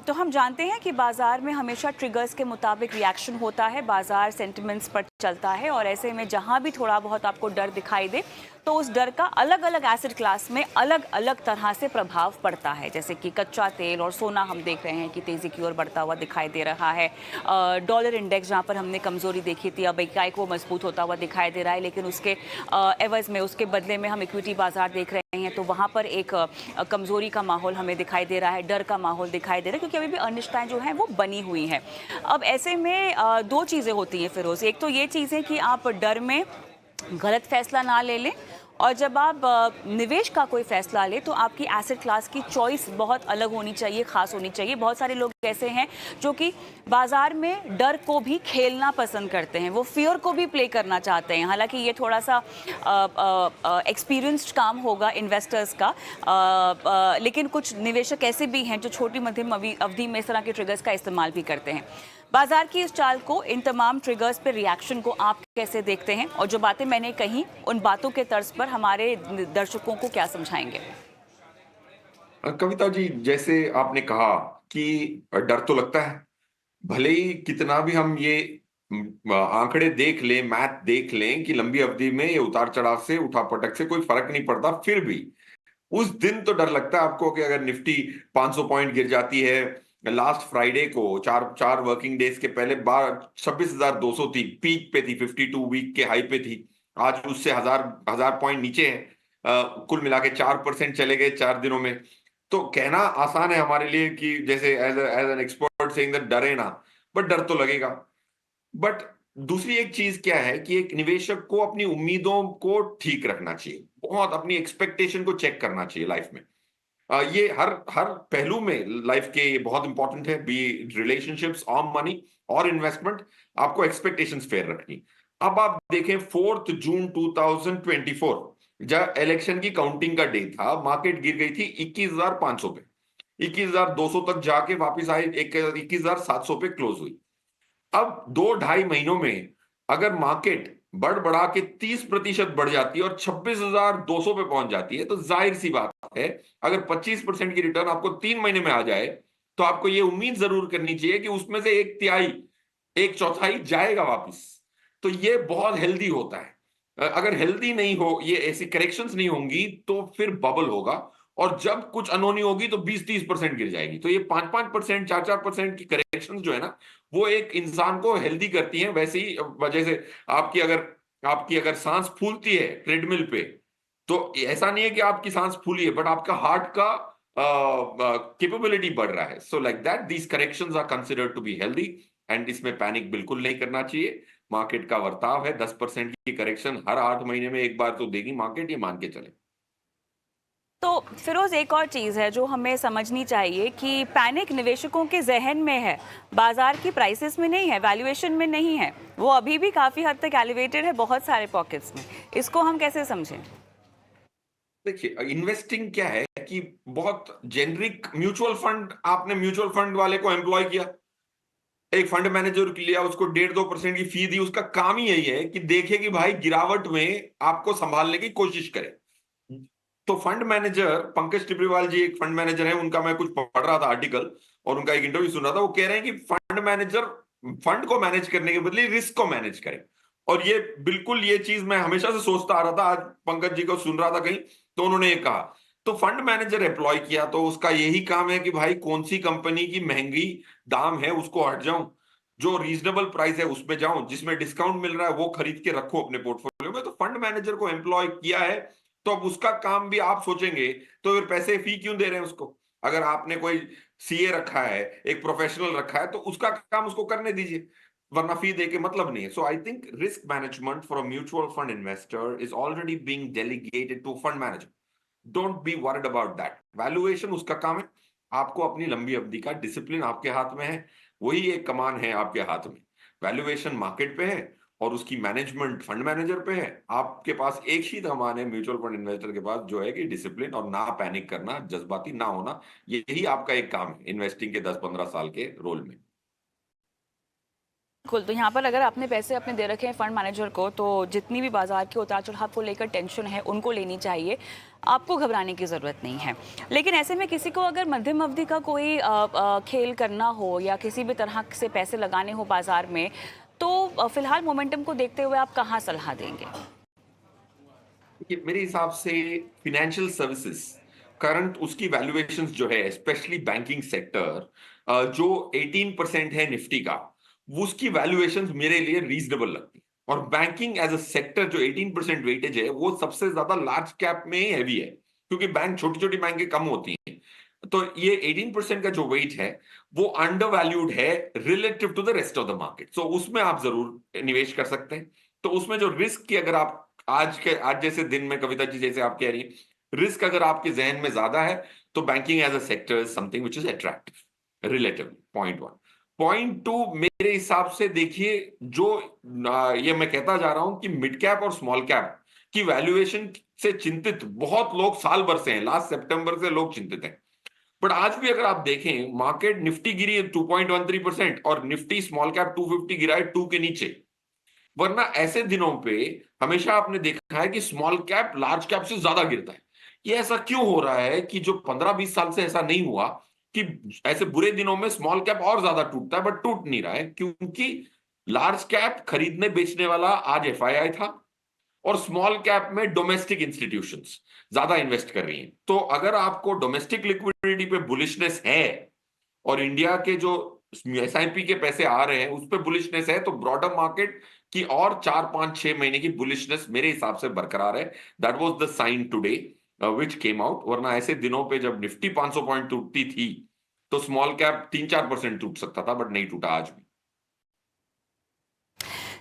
तो हम जानते हैं कि बाज़ार में हमेशा ट्रिगर्स के मुताबिक रिएक्शन होता है, बाज़ार सेंटिमेंट्स पर चलता है और ऐसे में जहां भी थोड़ा बहुत आपको डर दिखाई दे तो उस डर का अलग अलग एसेट क्लास में अलग अलग तरह से प्रभाव पड़ता है। जैसे कि कच्चा तेल और सोना हम देख रहे हैं कि तेज़ी की ओर बढ़ता हुआ दिखाई दे रहा है। डॉलर इंडेक्स जहां पर हमने कमज़ोरी देखी थी, अब एकाएक वो मजबूत होता हुआ दिखाई दे रहा है, लेकिन उसके एवज़ में, उसके बदले में हम इक्विटी बाज़ार देख रहे हैं तो वहाँ पर एक कमज़ोरी का माहौल हमें दिखाई दे रहा है, डर का माहौल दिखाई दे रहा है, क्योंकि अभी भी अनिश्चितताएं जो हैं वो बनी हुई हैं। अब ऐसे में दो चीज़ें होती हैं फिरोज़। एक तो ये चीज़ है कि आप डर में गलत फैसला ना ले लें, और जब आप निवेश का कोई फैसला लें तो आपकी एसेट क्लास की चॉइस बहुत अलग होनी चाहिए, खास होनी चाहिए। बहुत सारे लोग ऐसे हैं जो कि बाजार में डर को भी खेलना पसंद करते हैं, वो फियर को भी प्ले करना चाहते हैं। हालांकि ये थोड़ा सा एक्सपीरियंस्ड काम होगा इन्वेस्टर्स का, लेकिन कुछ निवेशक ऐसे भी हैं जो छोटी मध्यम अवधि में इस तरह के ट्रिगर्स का इस्तेमाल भी करते हैं। बाजार की इस चाल को, इन तमाम ट्रिगर्स पे रिएक्शन को आप कैसे देखते हैं, और जो बातें मैंने कही उन बातों के तर्ज पर हमारे दर्शकों को क्या समझाएंगे? कविता जी, जैसे आपने कहा कि डर तो लगता है। भले ही कितना भी हम ये आंकड़े देख लें, मैथ देख लें कि लंबी अवधि में ये उतार चढ़ाव से, उठापटक से कोई फर्क नहीं पड़ता, फिर भी उस दिन तो डर लगता है आपको कि अगर निफ्टी 500 पॉइंट गिर जाती है। लास्ट फ्राइडे को, चार चार वर्किंग डेज के पहले, 26,200 थी, पीक पे थी, 52 वीक के हाई पे थी। आज उससे हजार हजार पॉइंट नीचे है। कुल मिला के 4% चले गए 4 दिनों में। तो कहना आसान है हमारे लिए कि जैसे as an expert saying that डरे ना, बट डर तो लगेगा। बट दूसरी एक चीज क्या है कि एक निवेशक को अपनी उम्मीदों को ठीक रखना चाहिए, बहुत अपनी एक्सपेक्टेशन को चेक करना चाहिए लाइफ में। ये हर हर पहलू में लाइफ के ये बहुत इंपॉर्टेंट है, बी रिलेशनशिप्स, ऑन मनी और इन्वेस्टमेंट। आपको एक्सपेक्टेशंस फेयर रखनी। अब आप देखें 4 जून 2024, जब इलेक्शन की काउंटिंग का डे था, मार्केट गिर गई थी 21,500 पे, 21,200 तक जाके वापस आई, 21,700 पे क्लोज हुई। अब 2 ढाई महीनों में अगर मार्केट बढ़ बढ़ा के 30% बढ़ जाती है और 26,200 पे पहुंच जाती है, तो जाहिर सी बात है, अगर 25% की रिटर्न आपको 3 महीने में आ जाए, तो आपको यह उम्मीद जरूर करनी चाहिए कि उसमें से एक तिहाई, एक चौथाई जाएगा वापस। तो ये बहुत हेल्दी होता है। अगर हेल्दी नहीं हो, ये ऐसी करेक्शंस नहीं होंगी, तो फिर बबल होगा। और जब कुछ अनहोनी होगी तो 20-30% गिर जाएगी। तो ये 5-5%, 4-4% की करेक्शंस जो है ना, वो एक इंसान को हेल्दी करती हैं। वैसे ही वजह से आपकी अगर सांस फूलती है ट्रेडमिल पे, तो ऐसा नहीं है कि आपकी सांस फूली है, बट आपका हार्ट का कैपेबिलिटी बढ़ रहा है। So like that these corrections are considered to be healthy. And इसमें पैनिक बिल्कुल नहीं करना चाहिए। मार्केट का वर्ताव है, 10% की करेक्शन हर 8 महीने में एक बार तो देगी मार्केट, ये मान के चले। तो फिरोज, एक और चीज़ है जो हमें समझनी चाहिए कि पैनिक निवेशकों के जहन में है, बाजार की प्राइसेस में नहीं है, वैल्यूएशन में नहीं है। वो अभी भी काफ़ी हद तक एलिवेटेड है बहुत सारे पॉकेट्स में। इसको हम कैसे समझें? देखिए, इन्वेस्टिंग क्या है कि बहुत जेनरिक म्यूचुअल फंड, आपने म्यूचुअल फंड वाले को एम्प्लॉय किया, एक फंड मैनेजर के लिया, उसको 1.5-2% की फी दी। उसका काम ही यही है कि देखे कि भाई गिरावट में आपको संभालने की कोशिश करे। तो फंड मैनेजर, पंकज टिब्रीवाल जी एक फंड मैनेजर है, उनका मैं कुछ पढ़ रहा था आर्टिकल, और उनका एक इंटरव्यू सुन रहा था। वो कह रहे हैं कि फंड मैनेजर फंड को मैनेज करने के बदले रिस्क को मैनेज करे। और ये बिल्कुल, ये चीज मैं हमेशा से सोचता आ रहा था, आज पंकज जी को सुन रहा था कहीं, तो उन्होंने ये कहा। तो फंड मैनेजर एम्प्लॉय किया, तो उसका यही काम है कि भाई कौन सी कंपनी की महंगी दाम है उसको हट जाऊं, जो रीजनेबल प्राइस है उसमें जाऊं, जिसमें डिस्काउंट मिल रहा है वो खरीद के रखो अपने पोर्टफोलियो में। तो फंड मैनेजर को एम्प्लॉय किया है, तो अब उसका काम भी आप सोचेंगे, तो फिर पैसे फी क्यों दे रहे हैं उसको? अगर आपने कोई सीए रखा है, एक प्रोफेशनल रखा है, तो उसका काम उसको करने दीजिए, वरना फी दे के मतलब नहीं है। So I think risk management for a mutual fund investor is already being delegated to fund manager. Don't be worried about that. Valuation उसका काम है। आपको अपनी लंबी अवधि का डिसिप्लिन आपके हाथ में है, वही एक कमान है आपके हाथ में। वैल्यूएशन मार्केट पे है और उसकी मैनेजमेंट फंड मैनेजर पे है। आपके पास एक ही कमान है म्यूचुअल फंड इन्वेस्टर के पास, जो है कि डिसिप्लिन और ना पैनिक करना, जज्बाती ना होना। यही आपका एक काम है इन्वेस्टिंग के 10-15 साल के रोल में। बिल्कुल, तो यहाँ पर अगर आपने पैसे अपने दे रखे हैं फंड मैनेजर को, तो जितनी भी बाज़ार के उतार-चढ़ाव को लेकर टेंशन है, उनको लेनी चाहिए। आपको घबराने की ज़रूरत नहीं है। लेकिन ऐसे में किसी को अगर मध्यम अवधि का कोई खेल करना हो या किसी भी तरह से पैसे लगाने हो बाज़ार में, तो फिलहाल मोमेंटम को देखते हुए आप कहाँ सलाह देंगे? देखिए, मेरे हिसाब से फाइनेंशियल सर्विसेज करंट उसकी वैल्यूएशंस जो है स्पेशली बैंकिंग सेक्टर जो 18% है निफ्टी का, वो उसकी वैल्यूएशंस मेरे लिए रीजनेबल लगती है। और बैंकिंग एज अ सेक्टर जो 18% वेटेज है वो सबसे ज्यादा लार्ज कैप में ही हैवी है, क्योंकि बैंक छोटी छोटी बैंकें कम होती हैं। तो ये 18% का जो वेट है वो अंडर वैल्यूड है relative to the rest of the market. So उसमें आप जरूर निवेश कर सकते हैं। तो उसमें जो रिस्क की अगर आप आज जैसे दिन में कविता जी जैसे आप कह रही हैं, रिस्क अगर आपके जहन में ज्यादा है तो banking as a sector is something which is attractive relatively. Point one. Point two, मेरे हिसाब से देखिए, जो ये मैं कहता जा रहा हूं कि मिड कैप और स्मॉल कैप की वैल्यूएशन से चिंतित बहुत लोग साल भर से हैं, लास्ट सितंबर से लोग चिंतित हैं। बट आज भी अगर आप देखें, मार्केट निफ्टी गिरी है 2.13% और निफ्टी स्मॉल कैप 250 गिरा है 2 के नीचे। वरना ऐसे दिनों पे हमेशा आपने देखा है कि स्मॉल कैप लार्ज कैप से ज्यादा गिरता है। ये ऐसा क्यों हो रहा है कि जो 15-20 साल से ऐसा नहीं हुआ कि ऐसे बुरे दिनों में स्मॉल कैप और ज्यादा टूटता है, बट टूट नहीं रहा है क्योंकि लार्ज कैप खरीदने बेचने वाला आज एफआईआई था और स्मॉल कैप में डोमेस्टिक इंस्टीट्यूशंस ज्यादा इन्वेस्ट कर रही हैं। तो अगर आपको डोमेस्टिक लिक्विडिटी पे बुलिशनेस है और इंडिया के जो एसआईपी के पैसे आ रहे हैं उस पर बुलिशनेस है, तो ब्रॉडर मार्केट की और 4-5-6 महीने की बुलिशनेस मेरे हिसाब से बरकरार है। That was the sign today which came out. वरना ऐसे दिनों पे जब निफ्टी 500 पॉइंट टूटती थी तो स्मॉल कैप 3-4% टूट सकता था, बट नहीं टूटा आज भी।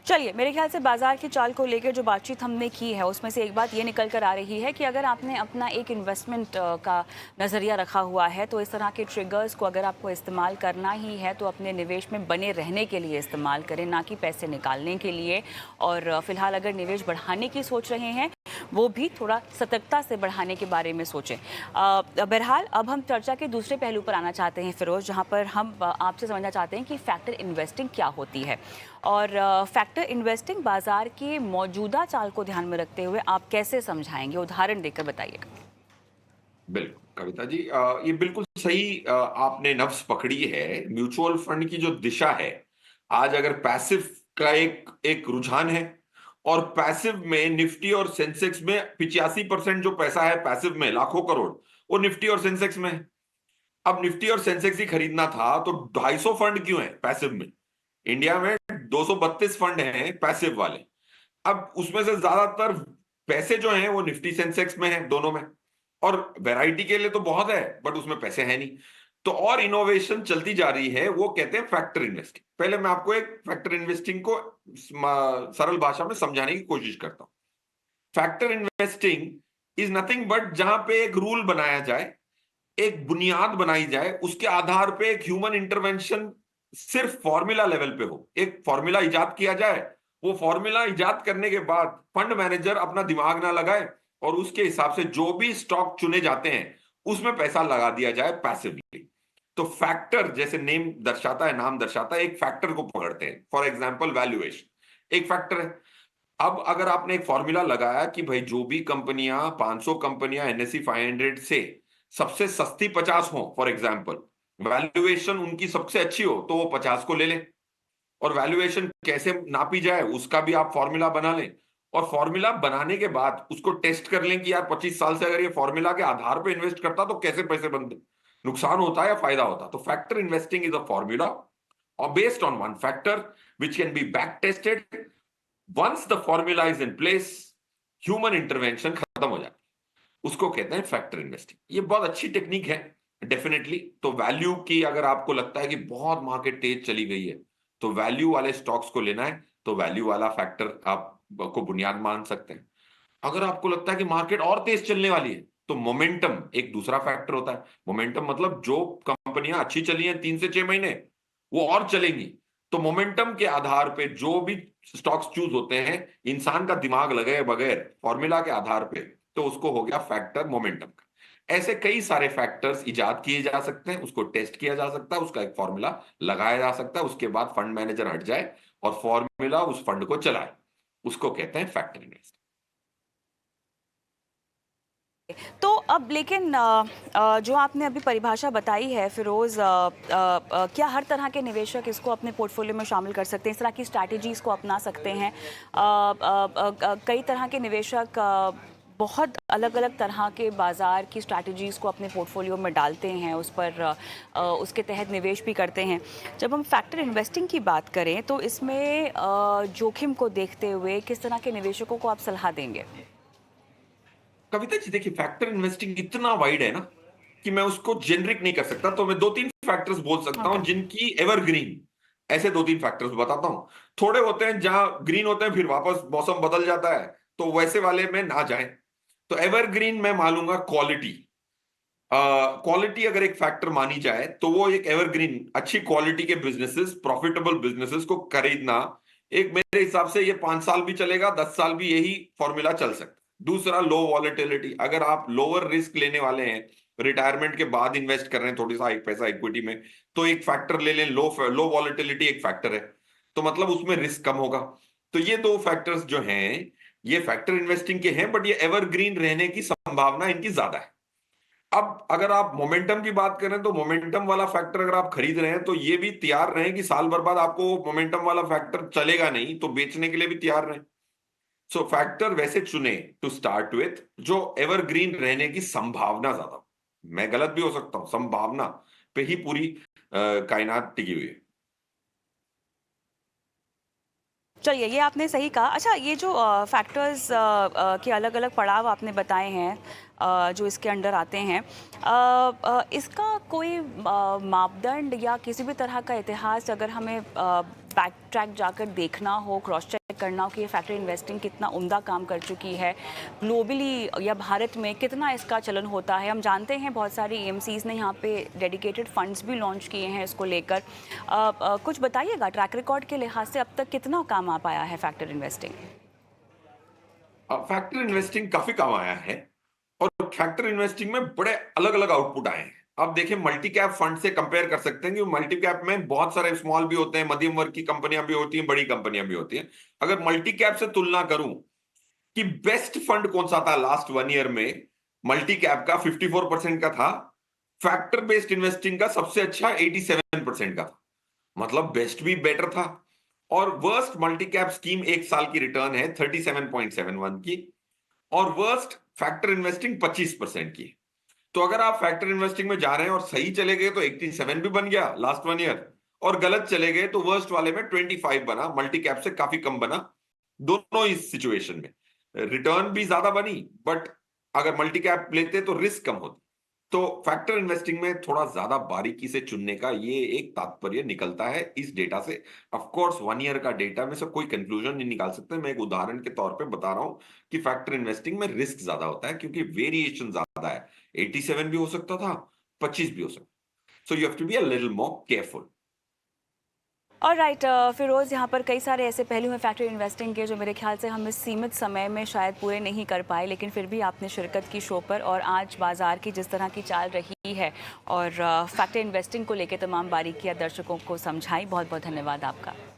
चलिए, मेरे ख्याल से बाजार की चाल को लेकर जो बातचीत हमने की है उसमें से एक बात ये निकल कर आ रही है कि अगर आपने अपना एक इन्वेस्टमेंट का नज़रिया रखा हुआ है, तो इस तरह के ट्रिगर्स को अगर आपको इस्तेमाल करना ही है तो अपने निवेश में बने रहने के लिए इस्तेमाल करें, ना कि पैसे निकालने के लिए। और फिलहाल अगर निवेश बढ़ाने की सोच रहे हैं, वो भी थोड़ा सतर्कता से बढ़ाने के बारे में सोचें। बहरहाल अब हम चर्चा के दूसरे पहलू पर आना चाहते हैं फिरोज़, जहाँ पर हम आपसे समझना चाहते हैं कि फैक्टर इन्वेस्टिंग क्या होती है और फैक्टर इन्वेस्टिंग बाजार की मौजूदा चाल को ध्यान में रखते हुए आप कैसे समझाएंगे, उदाहरण देकर बताइएगा। बिल्कुल कविता जी, ये बिल्कुल सही आपने नब्ज पकड़ी है। म्यूचुअल फंड की जो दिशा है, आज अगर पैसिव का एक एक रुझान है और पैसिव में निफ्टी और सेंसेक्स में 85% जो पैसा है पैसिव में, लाखों करोड़, वो निफ्टी और सेंसेक्स में है। अब निफ्टी और सेंसेक्स ही खरीदना था तो 250 फंड क्यों है पैसिव में? इंडिया में 232 फंड हैं पैसिव वाले। अब उसमें से ज्यादातर पैसे जो हैं वो निफ्टी सेंसेक्स में है, दोनों में। और वैरायटी के लिए तो बहुत है बट उसमें पैसे है नहीं। तो और इनोवेशन चलती जा रही है, वो कहते हैं फैक्टर इन्वेस्टिंग। पहले मैं आपको एक फैक्टर इन्वेस्टिंग को सरल भाषा में समझाने की कोशिश करता हूं। Factor investing is nothing but जहां पे एक रूल बनाया जाए, एक बुनियाद बनाई जाए, उसके आधार पे एक ह्यूमन इंटरवेंशन सिर्फ फॉर्मूला लेवल पे हो। एक फॉर्मूला इजाद किया जाए, वो फॉर्मूला इजाद करने के बाद फंड मैनेजर अपना दिमाग ना लगाए और उसके हिसाब से जो भी स्टॉक चुने जाते हैं उसमें पैसा लगा दिया जाए पैसिवली। तो फैक्टर जैसे नेम दर्शाता है, नाम दर्शाता है, एक फैक्टर को पकड़ते हैं। फॉर एग्जाम्पल वैल्यूएशन एक फैक्टर है। अब अगर आपने एक फॉर्मूला लगाया कि भाई जो भी कंपनियां 500 कंपनियां एनएसई 500 से सबसे सस्ती 50 हो, फॉर एग्जाम्पल, वैल्यूएशन उनकी सबसे अच्छी हो, तो वो 50 को ले लें। और वैल्यूएशन कैसे नापी जाए उसका भी आप फॉर्मूला बना लें। और फॉर्मूला बनाने के बाद उसको टेस्ट कर लें कि यार 25 साल से अगर ये फॉर्मूला के आधार पे इन्वेस्ट करता तो कैसे पैसे बनते, नुकसान होता है या फायदा होता। तो factor investing is a formula और based on one factor which can be back tested. Once the formula is in place, human intervention खत्म हो जाती है। उसको कहते हैं फैक्टर इन्वेस्टिंग। ये बहुत अच्छी टेक्निक है डेफिनेटली। तो वैल्यू की अगर आपको लगता है कि बहुत मार्केट तेज चली गई है तो वैल्यू वाले स्टॉक्स को लेना है, तो वैल्यू वाला फैक्टर आप को बुनियाद मान सकते हैं। अगर आपको लगता है कि मार्केट और तेज चलने वाली है तो मोमेंटम एक दूसरा फैक्टर होता है। मोमेंटम मतलब जो कंपनियां अच्छी चली हैं 3 से 6 महीने, वो और चलेंगी। तो मोमेंटम के आधार पे जो भी स्टॉक्स चूज होते हैं, इंसान का दिमाग लगाए बगैर फॉर्मूला के आधार पे, तो उसको हो गया फैक्टर मोमेंटम का। ऐसे कई सारे फैक्टर्स इजाद किए जा सकते हैं, उसको टेस्ट किया जा सकता है, उसका एक फॉर्मूला लगाया जा सकता है, उसके बाद फंड मैनेजर हट जाए और फॉर्मूला उस फंड को चलाए, उसको कहते हैं फैक्टर इन्वेस्टिंग। तो अब लेकिन जो आपने अभी परिभाषा बताई है फिरोज़, क्या हर तरह के निवेशक इसको अपने पोर्टफोलियो में शामिल कर सकते हैं, इस तरह की स्ट्रैटेजीज़ को अपना सकते हैं? कई तरह के निवेशक बहुत अलग-अलग तरह के बाज़ार की स्ट्रैटेजीज़ को अपने पोर्टफोलियो में डालते हैं, उस पर उसके तहत निवेश भी करते हैं। जब हम फैक्टर इन्वेस्टिंग की बात करें तो इसमें जोखिम को देखते हुए किस तरह के निवेशकों को आप सलाह देंगे? कविता जी देखिए, फैक्टर इन्वेस्टिंग इतना वाइड है ना कि मैं उसको जेनरिक नहीं कर सकता, तो मैं दो तीन फैक्टर्स बोल सकता हूं ओके। जिनकी एवरग्रीन, ऐसे दो तीन फैक्टर्स बताता हूं। थोड़े होते हैं जहां ग्रीन होते हैं फिर वापस मौसम बदल जाता है, तो वैसे वाले में ना जाएं। तो एवरग्रीन मैं मानूंगा क्वालिटी। क्वालिटी अगर एक फैक्टर मानी जाए तो वो एक एवरग्रीन, अच्छी क्वालिटी के बिजनेसेस, प्रॉफिटेबल बिजनेसेस को खरीदना, एक मेरे हिसाब से ये 5 साल भी चलेगा, 10 साल भी यही फॉर्मूला चल सकता है। दूसरा, लो वॉलेटिलिटी। अगर आप लोअर रिस्क लेने वाले हैं, रिटायरमेंट के बाद इन्वेस्ट कर रहे हैं थोड़ी सा एक पैसा इक्विटी में, तो एक फैक्टर ले लें, लो वॉलेटिलिटी एक फैक्टर है, तो मतलब उसमें रिस्क कम होगा। तो ये दो फैक्टर्स जो हैं, ये फैक्टर इन्वेस्टिंग के हैं, बट ये एवरग्रीन रहने की संभावना इनकी ज्यादा है। अब अगर आप मोमेंटम की बात करें तो मोमेंटम वाला फैक्टर अगर आप खरीद रहे हैं तो ये भी तैयार रहें कि साल भर बाद आपको मोमेंटम वाला फैक्टर चलेगा नहीं, तो बेचने के लिए भी तैयार रहें। सो फैक्टर वैसे चुने टू स्टार्ट विथ जो एवरग्रीन रहने की संभावना ज्यादा हो। मैं गलत भी हो सकता हूं, संभावना पे ही पूरी कायनात टिकी हुई है। चलिए, ये आपने सही कहा। अच्छा, ये जो फैक्टर्स के अलग-अलग पड़ाव आपने बताए हैं, जो इसके अंडर आते हैं, इसका कोई मापदंड या किसी भी तरह का इतिहास अगर हमें बैक ट्रैक जाकर देखना हो, क्रॉस चेक करना हो कि ये फैक्टर इन्वेस्टिंग कितना उम्दा काम कर चुकी है, ग्लोबली या भारत में कितना इसका चलन होता है? हम जानते हैं बहुत सारी एएमसीज़ ने यहाँ पे डेडिकेटेड फंड्स भी लॉन्च किए हैं इसको लेकर। कुछ बताइएगा ट्रैक रिकॉर्ड के लिहाज से अब तक कितना काम आ पाया है फैक्टर इन्वेस्टिंग? फैक्टर इन्वेस्टिंग काफी काम आया है, और फैक्टर इन्वेस्टिंग में बड़े अलग अलग आउटपुट आए हैं। अब देखिए, मल्टी कैप फंड से कंपेयर कर सकते हैं कि मल्टी कैप में बहुत सारे स्मॉल भी होते हैं, मध्यम वर्ग की कंपनियां भी होती हैं, बड़ी कंपनियां भी होती हैं। अगर मल्टी कैप से तुलना करूं कि बेस्ट फंड कौन सा था लास्ट 1 ईयर में, मल्टी कैप का 54% का था, फैक्टर बेस्ड इन्वेस्टिंग का सबसे अच्छा 87% का था, मतलब बेस्ट भी बेटर था। और वर्स्ट मल्टी कैप स्कीम एक साल की रिटर्न है 37.71 की, और वर्स्ट फैक्टर इन्वेस्टिंग 25% की। तो अगर आप फैक्टर इन्वेस्टिंग में जा रहे हैं और सही चले गए तो 87 भी बन गया लास्ट 1 ईयर, और गलत चले गए तो वर्स्ट वाले में 25 बना, मल्टी कैप से काफी कम बना। दोनों इस सिचुएशन में रिटर्न भी ज्यादा बनी, बट अगर मल्टी कैप लेते तो रिस्क कम होती। तो फैक्टर इन्वेस्टिंग में थोड़ा ज्यादा बारीकी से चुनने का ये एक तात्पर्य निकलता है इस डेटा से। ऑफ कोर्स 1 ईयर का डेटा में से कोई कंक्लूजन नहीं निकाल सकते, मैं एक उदाहरण के तौर पे बता रहा हूं कि फैक्टर इन्वेस्टिंग में रिस्क ज्यादा होता है क्योंकि वेरिएशन ज्यादा है। 87 भी हो सकता था, 25 भी हो सकता, so you have to be a little more careful. Alright Firoz, यहाँ पर कई सारे ऐसे पहलू हैं फैक्टर इन्वेस्टिंग के जो मेरे ख्याल से हम इस सीमित समय में शायद पूरे नहीं कर पाए, लेकिन फिर भी आपने शिरकत की शो पर, और आज बाज़ार की जिस तरह की चाल रही है और फैक्टर इन्वेस्टिंग को लेकर तमाम बारीकियाँ दर्शकों को समझाई। बहुत बहुत धन्यवाद आपका।